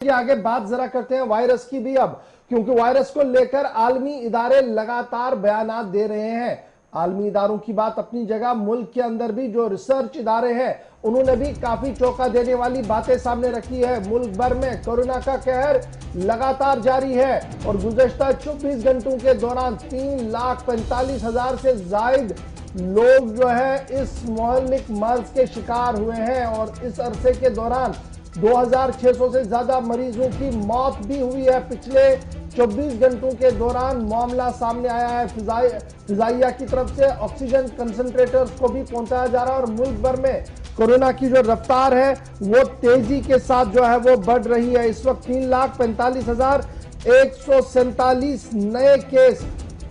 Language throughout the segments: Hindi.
आगे बात जरा करते हैं वायरस की भी अब, क्योंकि वायरस को लेकर आलमी इदारे लगातार बयानात दे रहे हैं। आलमी इदारों की बात अपनी जगह, मुल्क के अंदर भी जो रिसर्च इदारे हैं उन्होंने भी काफी चौंका देने वाली बातें सामने रखी है। मुल्क भर में कोरोना का कहर लगातार जारी है और गुज़श्ता 24 घंटों के दौरान 3,45,000 से जायद लोग जो है इस मोहल्लिक मर्ज के शिकार हुए हैं और इस अरसे के दौरान 2,600 से ज्यादा मरीजों की मौत भी हुई है। पिछले 24 घंटों के दौरान मामला सामने आया है। फिजाइया की तरफ से ऑक्सीजन कंसंट्रेटर्स को भी पहुंचाया जा रहा है और मुल्क भर में कोरोना की जो रफ्तार है वो तेजी के साथ जो है वो बढ़ रही है। इस वक्त 3,45,147 नए केस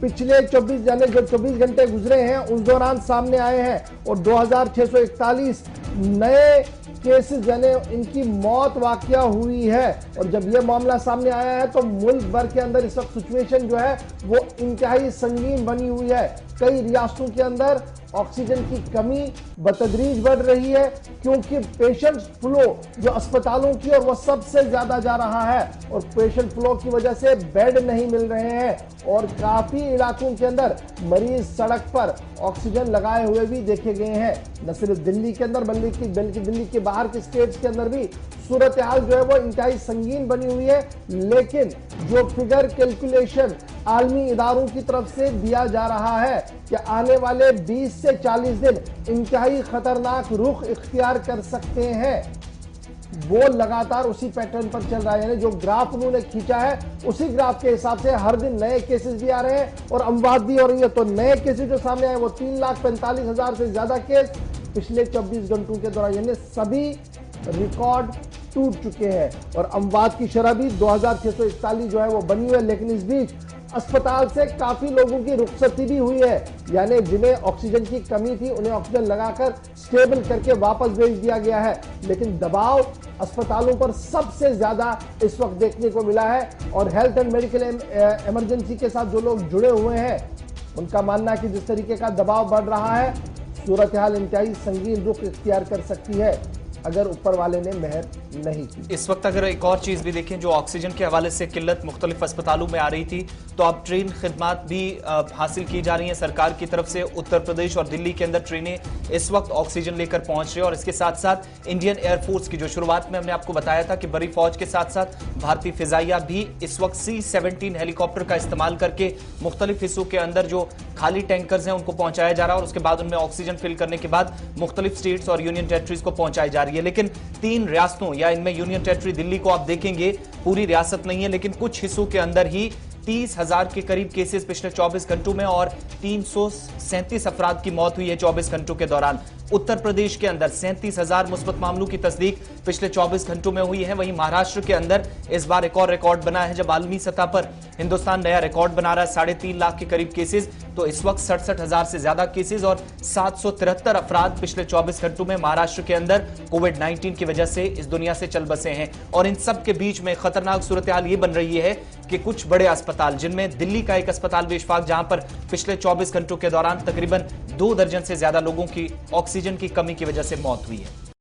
पिछले 24 घंटे गुजरे हैं उस दौरान सामने आए हैं और 2,641 नए केसेस यानी इनकी मौत वाकया हुई है। और जब यह मामला सामने आया है तो मुल्क भर के अंदर इस वक्त सिचुएशन जो है वो इंतहाई संगीन बनी हुई है। कई रियासतों के अंदर ऑक्सीजन की कमी बतदरीज बढ़ रही है क्योंकि पेशेंट फ्लो जो अस्पतालों की और वो सबसे ज्यादा जा रहा है और पेशेंट फ्लो की वजह से बेड नहीं मिल रहे हैं और काफी इलाकों के अंदर मरीज सड़क पर ऑक्सीजन लगाए हुए भी देखे गए हैं। न सिर्फ दिल्ली के अंदर बल्कि दिल्ली के बाहर के स्टेट्स के अंदर भी सूरत हाल जो है वो इंतहाई संगीन बनी हुई है। लेकिन जो फिगर कैलकुलेशन आलमी इदारों की तरफ से दिया जा रहा है कि आने वाले 20 से 40 दिन इंतहाई खतरनाक रुख इख्तियार कर सकते हैं, वो लगातार उसी पैटर्न पर चल रहा है। यानी जो ग्राफ उन्होंने खींचा है उसी ग्राफ के हिसाब से हर दिन नए केसेस भी आ रहे हैं और अमवात भी हो रही है। तो नए केसेस जो सामने आए वो 3,45,000 से ज्यादा केस पिछले 24 घंटों के दौरान, यानी सभी रिकॉर्ड टूट चुके हैं और अमवात की शरह भी 2,641 जो है वो बनी हुई है। लेकिन इस बीच अस्पताल से काफी लोगों की रुखसती भी हुई है, यानी जिन्हें ऑक्सीजन की कमी थी उन्हें ऑक्सीजन लगाकर स्टेबल करके वापस भेज दिया गया है। लेकिन दबाव अस्पतालों पर सबसे ज्यादा इस वक्त देखने को मिला है और हेल्थ एंड मेडिकल इमरजेंसी के साथ जो लोग जुड़े हुए हैं उनका मानना है कि जिस तरीके का दबाव बढ़ रहा है सूरत हाल इंतहाई संगीन रुख इख्तियार कर सकती है अगर ऊपर वाले ने मेहर नहीं की। इस वक्त अगर एक और चीज भी देखें, जो ऑक्सीजन के हवाले से किल्लत मुख्तलिफ अस्पतालों में आ रही थी, तो अब ट्रेन खिदमात भी हासिल की जा रही हैं सरकार की तरफ से। उत्तर प्रदेश और दिल्ली के अंदर ट्रेनें इस वक्त ऑक्सीजन लेकर पहुंच रही है और इसके साथ साथ इंडियन एयरफोर्स की जो शुरुआत में हमने आपको बताया था कि बड़ी फौज के साथ साथ भारतीय फिजाइया भी इस वक्त C-17 हेलीकॉप्टर का इस्तेमाल करके मुख्तलिफ हिस्सों के अंदर जो खाली टैंकर्स हैं उनको पहुंचाया जा रहा है और उसके बाद उनमें ऑक्सीजन फिल करने के बाद मुख्तलिफ स्टेट्स और यूनियन टेरिटरीज को पहुंचाई जा रही है। लेकिन 3 रियासतों या इनमें यूनियन टेरिटरी दिल्ली को आप देखेंगे पूरी रियासत नहीं है, लेकिन कुछ हिस्सों के अंदर ही 30,000 के करीब केसेस पिछले 24 घंटों में और 337 अफराद की मौत हुई है 24 घंटों के दौरान। उत्तर प्रदेश के अंदर 37,000 मुस्बत मामलों की तस्दीक पिछले 24 घंटों में हुई है। वहीं महाराष्ट्र के अंदर इस बार एक और रिकॉर्ड बना है जब आलमी सतह पर हिंदुस्तान नया रिकॉर्ड बना रहा है। 3.5 लाख के करीब केसेस, तो इस वक्त 67,000 से ज्यादा केसेस और 773 अफराद पिछले 24 घंटों में महाराष्ट्र के अंदर कोविड-19 की वजह से इस दुनिया से चल बसे हैं। और इन सब के बीच में खतरनाक सूरत हाल ये बन रही है कि कुछ बड़े अस्पताल, जिनमें दिल्ली का एक अस्पताल बेशफाक, जहां पर पिछले 24 घंटों के दौरान तकरीबन 2 दर्जन से ज्यादा लोगों की ऑक्सीजन की कमी की वजह से मौत हुई है।